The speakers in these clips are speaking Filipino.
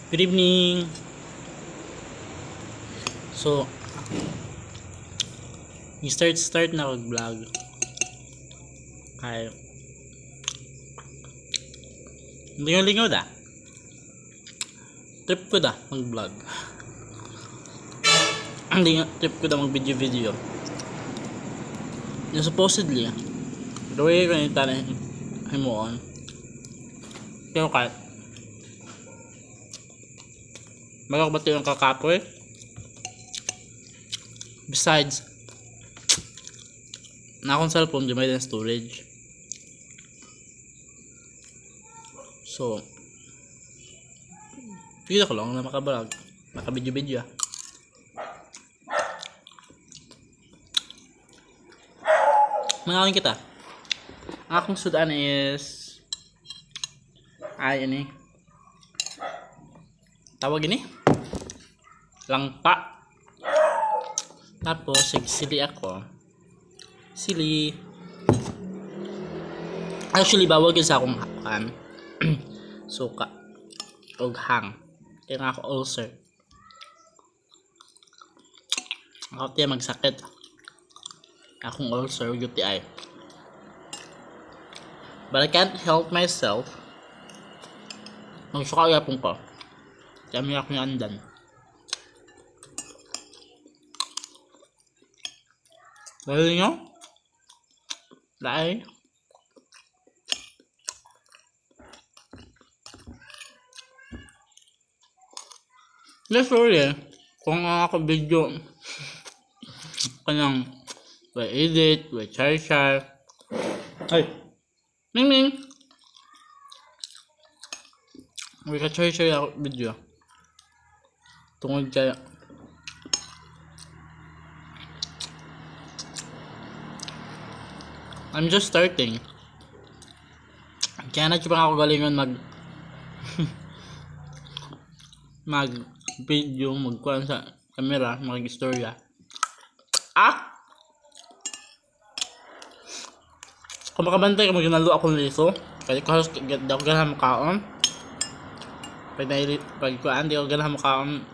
Good evening. So, start na mag-vlog. Kaya, lingaw-lingaw da. Trip ko da mag-vlog. Trip ko da mag-video. Yung supposedly, the way ko yung tanay mo on. Pero kahit, bago ba ito yung kakapoy? Besides, na akong cellphone, di may din storage. So, hindi ko lang na makablog. Makabidyo-bidyo. Mangaling kita. Ang akong sudan is ini. Tawag ini? Langpa. Tapos, sili ako. Sili. Actually, bawal yun sa akong suka. Og hang. Kaya nga ako ulcer. Ako tiya magsakit. Akong ulcer, UTI. But I can't help myself. Magsuka yapon ko. Kaya may ako yung andan. Dahil nyo? Dahil? Sorry kung ako video kanyang may edit, may char. Ay! Ming! May ka-char ako video. Tungod kaya I'm just starting. Kaya na pa ako galingon mag video, magkuhan sa camera, mag-istorya. Kung makabantay ka, maginalo ako ng liso. Kasi kahos, di ako ganahan makaon. Pag kuhan, di ako ganahan makaon.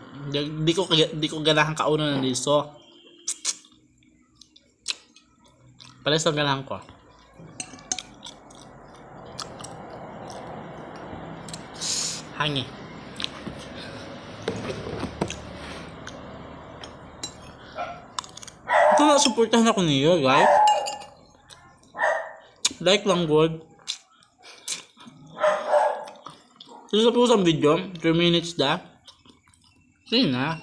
Di ko ganahan kaunan ng liso. Pares ang ganahan ko. Hangi. Ito na, supportahan ako niyo, guys. Like lang, good. So, sa video, 3 minutes da. Sige na.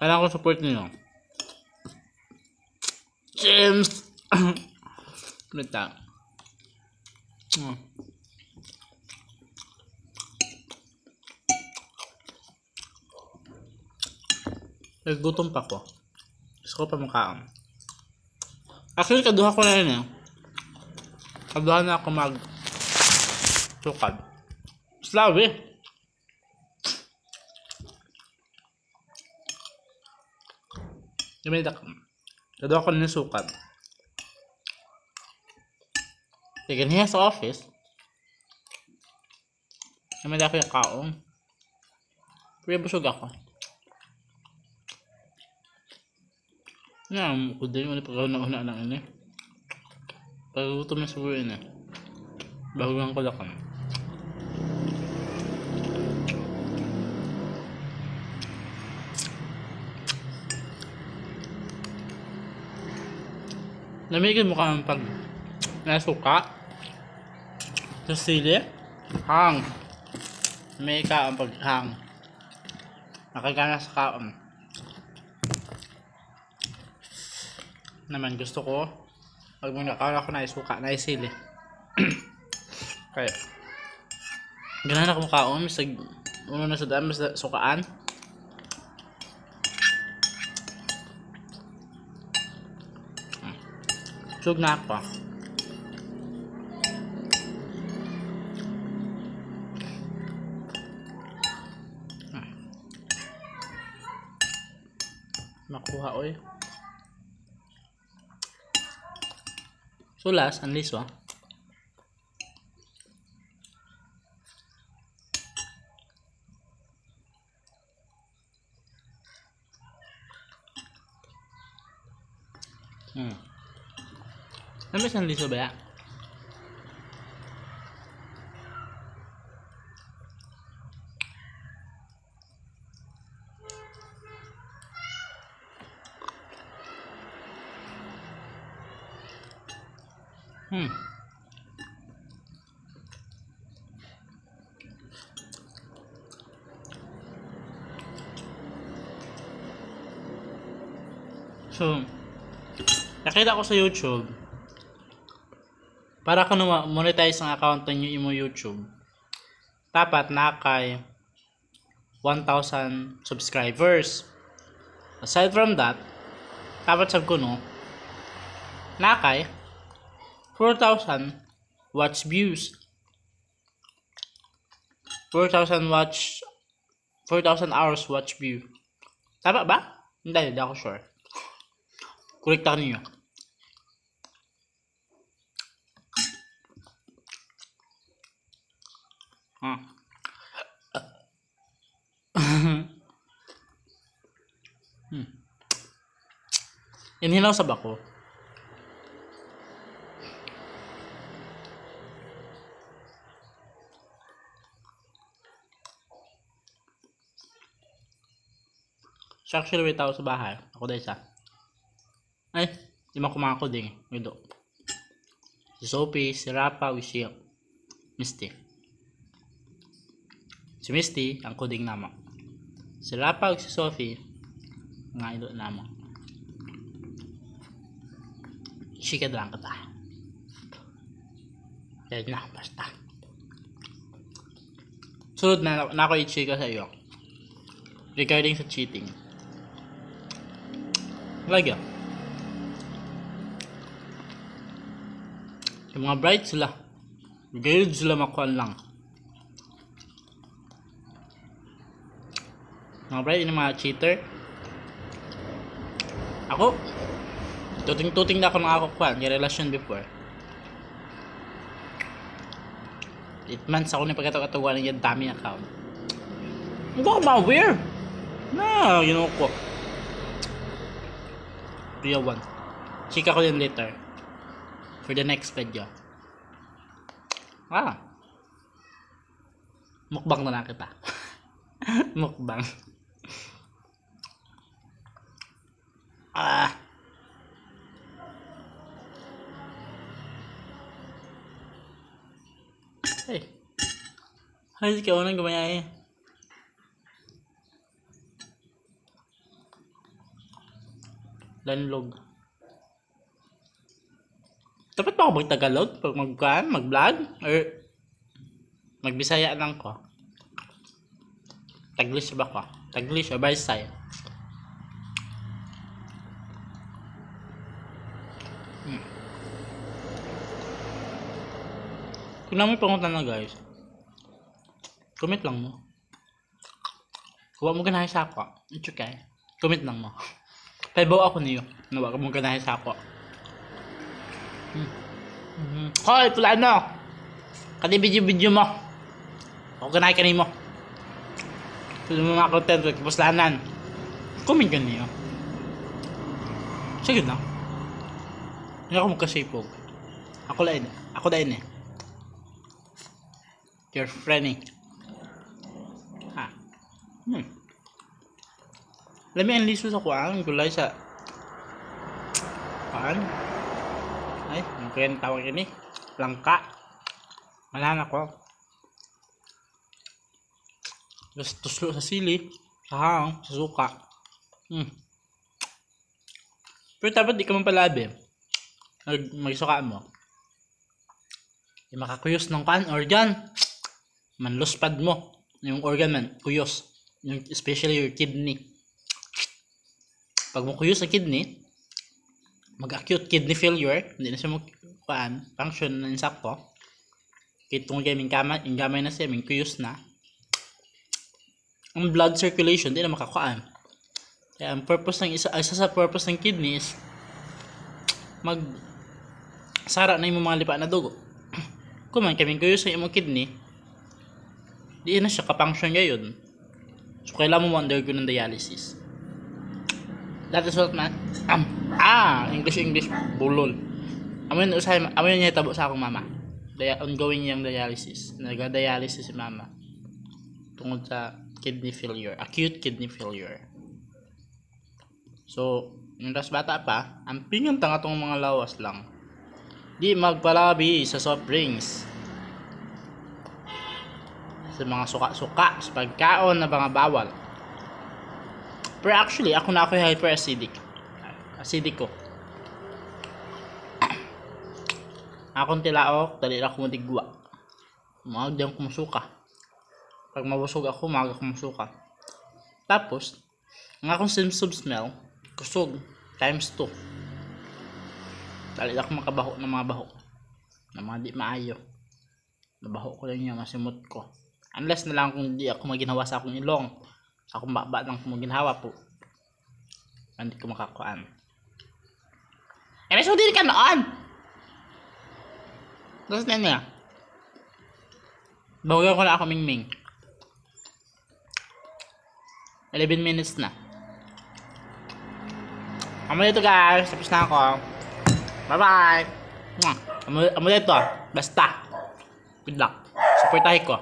Kailangan ko support niyo. James! Nita. Gutom pa ko. Gusto ko pa makaon. Actually, kaduha ko na yun eh. Kaduha na ako sukad. Slawi! Kaduha ko na yung sukad. Sige, niya sa office. May ko yung kaong. Pero busog ako. Nga, kuday mo na pagkauna ng ini. Pagkagutom na siguro yun eh. Bago lang ko lakam. Lamigin mo ka ang pag nasuka sa sili. Hang. May ka ang paghang. Nakagana sa kaon. Naman gusto ko pag nakakala ko na isuka na isili. Kaya ganahan ako makaon misag uno na sa daan mas sukaan. Sug na ako. Makuha oy. Sulas, ang liso. Ano ba isang liso ba yan? So, nakita ko sa YouTube, para ka monetize ang account ninyo imo YouTube, dapat nakay 1,000 subscribers. Aside from that, dapat sab ko no, nakay 4,000 watch views. 4,000 hours watch view. Tama ba? Hindi ako sure. Kurektahan niyo. Inhilaw sa bako. So actually wait ako sa bahay. Ako dahil sa ay, di makumang ko din. Ito. Si Sophie, si Rapa, si Misty. Si Misty, ang kuding nama. Si Rapa, si Sophie, nga ilo nama. Chika lang kita. Kaya na, basta. Sunod na ako i-chika sa iyo. Regarding sa cheating. Lagi. Yung mga bright sila. Gayud sila makuhan lang. Mga bright, yung mga cheater. Ako, tuting na ako nakakukuhan. Yung relasyon before. 8 months ako na pagkatawa-tawa ng yung dami account. Hindi ako ma-aware. Na, you know ko. Real one. Chika ko din later. For the next video. Mukbang na lang kita. Mukbang. Hey. Hay ikaw nang gumaya eh. Lanlog. Dapat ba ako mag-Tagalog pag mag-vlog? Or mag-Bisaya lang ko? Taglish ba ko? Taglish o Bisaya? Kung namin pangutan na guys, comment lang mo. Huwag mo ganahin sa ako. It's okay. Comment lang mo. Paibaw ako niyo. Huwag mo ganahin sa ako. Hoy, pula na! Kati video mo. Ako ganahin ka niyo mo. Kung mga content, kapuslanan. Comment ka niyo. Sige na. Hindi ako magkasipog. Ako dahil eh. Your friend eh. Let me enlist sa kuang. Gulay sa kuang. Ay, ang kaya tawag yun eh. Langka. Malana ko. Tuslo sa sili. Sa hang. Sa suka. Pero dapat di ka man palabi. Magsuka mo. Di makakuyos ng kuan. Organ. Manluspad mo. Yung organ man. Kuyos. Yung, especially your kidney. Pag mo kuyos sa kidney, mag-acute kidney failure, hindi na siya function na insakto. Kitong gaming gamay na siya, may kuyos na. Ang blood circulation, hindi na makakuan. Kaya ang purpose ng isa sa purpose ng kidney is sara na yung mga lipa na dugo. Kung man kaming kuyos sa imong kidney, di na siya ka-function ngayon. So kailangan mo undergo ng dialysis. That is what man. English bulol. Amoy niya tabo sa akong mama. Ongoing yung dialysis. Nag-dialysis si mama. Tungod sa kidney failure, acute kidney failure. So, yung tas bata pa, ang pingan tanga tong mga lawas lang. Di magpalabi sa soft drinks. Sa mga suka-suka, sa pagkaon na mga bawal. Pero actually, ako hyperacidic. Acidic ko. Akong tilaok, dali na kumudigwa. Maagdang kumusuka. Pag mabusog ako, maaga kumusuka. Tapos, ang akong symptom smell, kusog, times 2. Dali na ako makabaho ng mga baho. Ng mga di maayo. Nabaho ko lang yung masimot ko. Unless na lang kung di ako maginawa sa akong ilong. Sa akong baba lang kung maginawa po. Hindi ko makakuan. So din ka noon! Tapos na niya. Bawagan ko na ako mingming. 11 minutes na. Amo dito guys. Tapos na ako. Bye bye. Amo dito. Basta. Good luck. Supportahin ko.